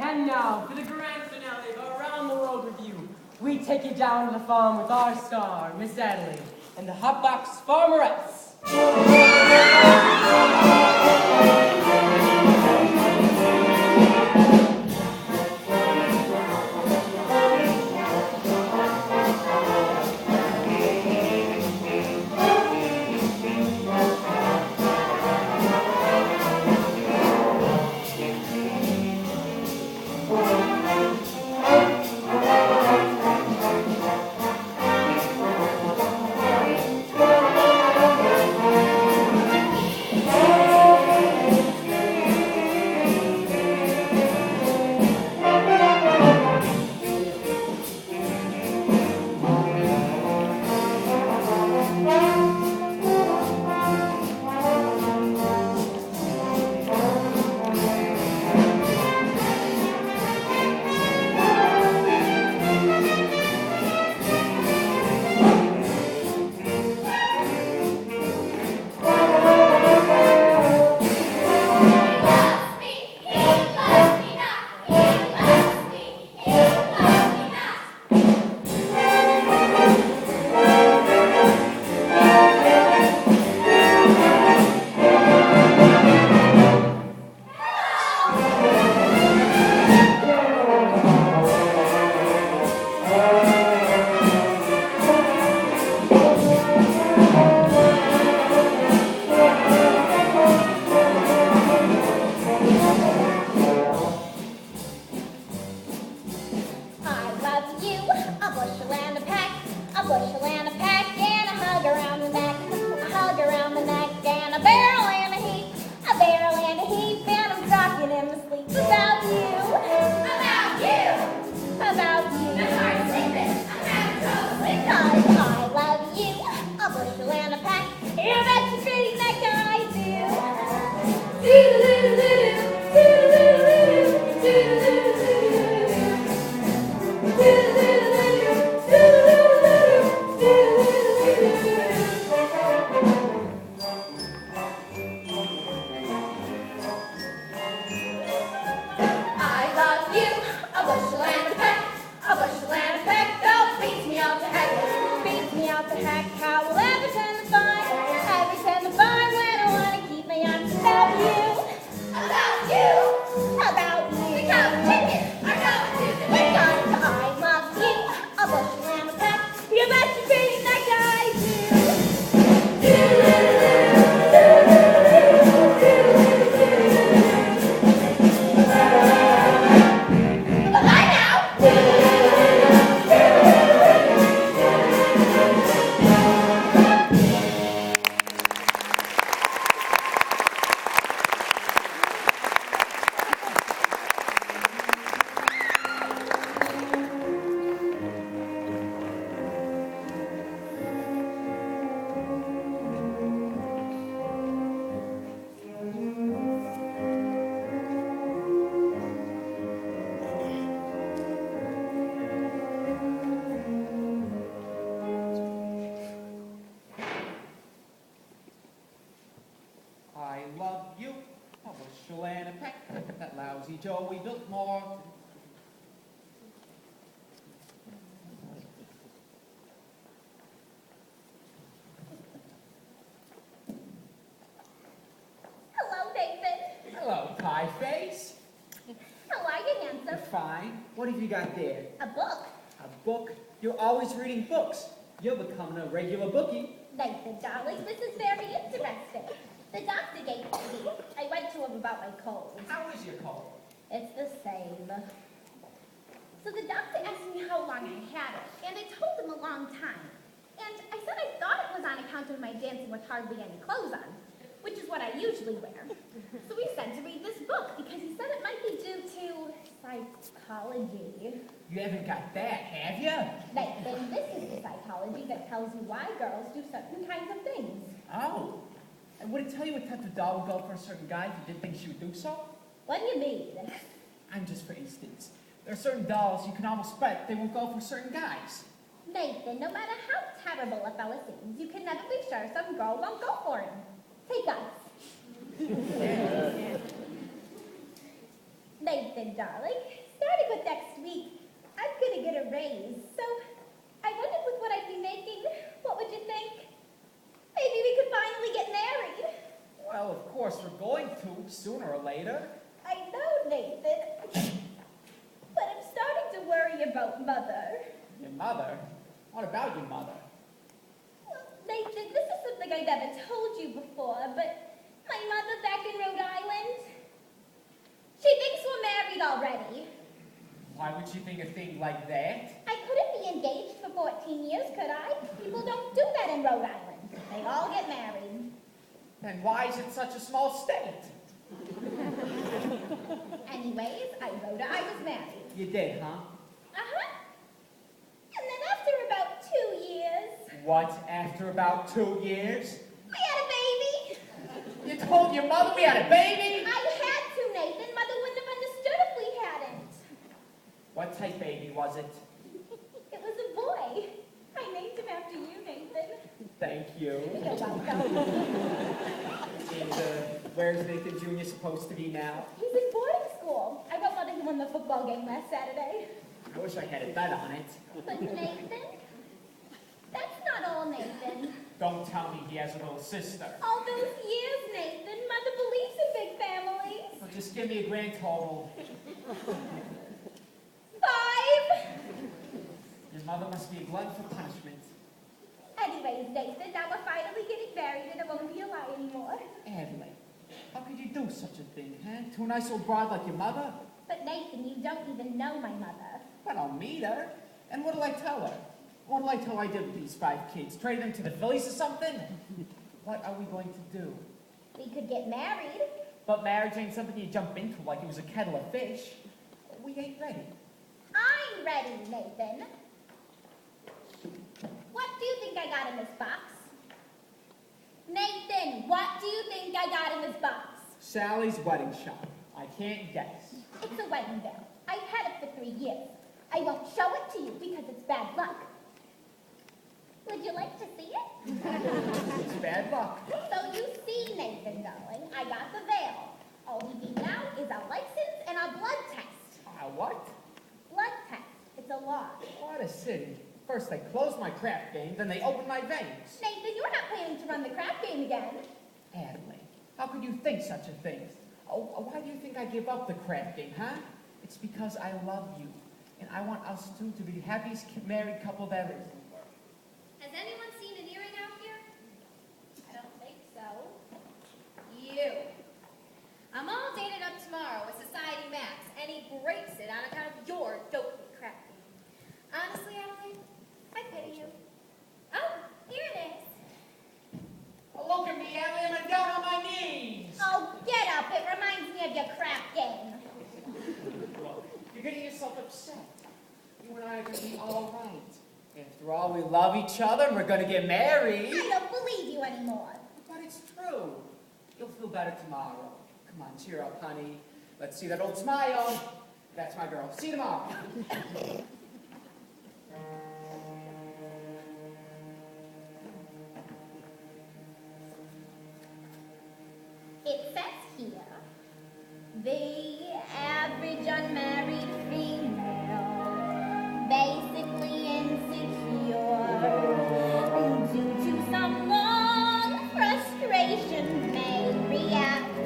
And now, for the grand finale of our Around the World review, we take you down to the farm with our star, Miss Adelie, and the Hotbox Farmerettes. Joey built more. Hello, David. Hello, Pie Face. How are you, handsome? You're fine. What have you got there? A book. A book? You're always reading books. You're becoming a regular bookie. Nathan, darling, this is very interesting. The doctor gave it to me. I went to him about my cold. How is your cold? It's the same. So the doctor asked me how long I had it, and I told him a long time. And I said I thought it was on account of my dancing with hardly any clothes on, which is what I usually wear. So he said to read this book because he said it might be due to psychology. You haven't got that, have you? Nathan, this is the psychology that tells you why girls do certain kinds of things. Oh. And would it tell you what type of doll would go for a certain guy if you didn't think she would do so? What do you mean? I'm just for instance. There are certain dolls you can almost bet they won't go for certain guys. Nathan, no matter how terrible a fella seems, you can never be sure some girl won't go for him. Take us. Nathan, darling, starting with next week, I'm gonna get a raise. So I wondered with what I'd be making, what would you think? Maybe we could finally get married. Well, of course we're going to, sooner or later. I know, Nathan. But I'm starting to worry about Mother. Your mother? What about your mother? Well, Nathan, this is something I never told you before, but my mother back in Rhode Island, she thinks we're married already. Why would she think a thing like that? I couldn't be engaged for 14 years, could I? People don't do that in Rhode Island. They all get married. Then why is it such a small state? Anyways, I wrote her I was married. You did, huh? Uh-huh. And then after about 2 years, What, after about 2 years? we had a baby. You told your mother we had a baby? I had to, Nathan. Mother wouldn't have understood if we hadn't. What type baby was it? It was a boy. I named him after you, Nathan. Thank you. You're welcome. And, where's Nathan Jr. supposed to be now? He's in boarding school. I wrote about him on the football game last Saturday. I wish I had a bet on it. But Nathan? That's not all, Nathan. Don't tell me he has a little sister. All those years, Nathan. Mother believes in big families. Well, just give me a grand total. 5. Your mother must be a glutton for punishment. Anyways, Nathan, now we're finally getting married and it won't be a lie anymore. Adelaide, how could you do such a thing, huh? To a nice old broad like your mother? But Nathan, you don't even know my mother. Well, I'll meet her. And what'll I tell her? What'll I tell her I did with these 5 kids? Trade them to the Phillies or something? What are we going to do? We could get married. But marriage ain't something you jump into like it was a kettle of fish. We ain't ready. I'm ready, Nathan. What do you think I got in this box? Nathan, what do you think I got in this box? Sally's wedding shop. I can't guess. It's a wedding bell. I've had it for 3 years. I won't show it to you because it's bad luck. Would you like to see it? It's bad luck. So you see, Nathan, darling, I got the veil. All we need now is a license and a blood test. What? Blood test. It's a law. What a city. First they close my crap game, then they open my veins. Nathan, you're not planning to run the crap game again. Adelaide, how could you think such a thing? Oh, why do you think I give up the crap game, huh? It's because I love you, and I want us two to be the happiest married couple ever. Has anyone seen an earring out here? I don't think so. You. I'm all dated up tomorrow with Society Max, and he breaks it on account of your dopey crap game. Honestly, Emily, I pity you. Oh, here it is. Oh, look at me, Adelaide, I'm down on my knees. Oh, get up. It reminds me of your crap game. Look, you're getting yourself upset. You and I are going to be all right. After all, we love each other and we're going to get married. I don't believe you anymore. But it's true. You'll feel better tomorrow. Come on, cheer up, honey. Let's see that old smile. That's my girl. See you tomorrow. It says here, the average unmarried female, basically insecure, due to some long frustration may react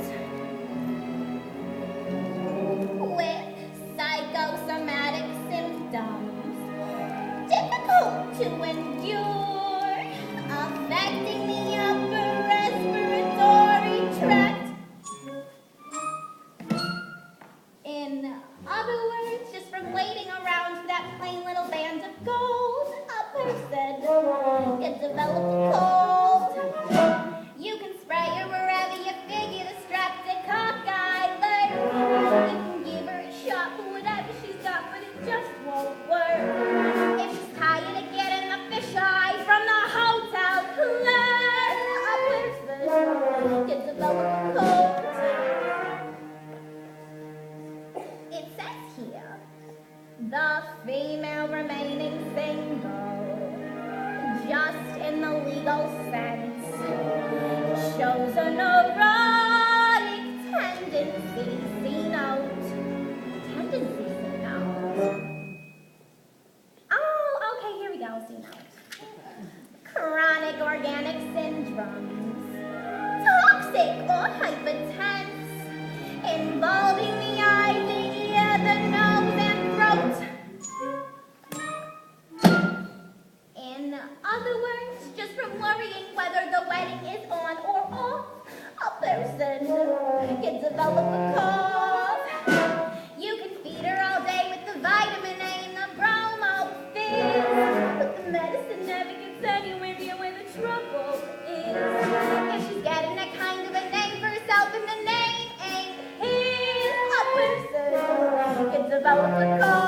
with psychosomatic symptoms, difficult to endure, affecting the upper respiratory tract. In other words, just from waiting around for that plain little band of gold, a person can develop a cold. You can spray her wherever you figure the streptococcus lurk. You can give her a shot for whatever she's got, but it just won't work. If she's tired of getting the fisheye from the hotel clerk, a person can develop a cold. It says here, the female remaining single, just in the legal sense, shows a neurotic tendency, see note. bells are calling.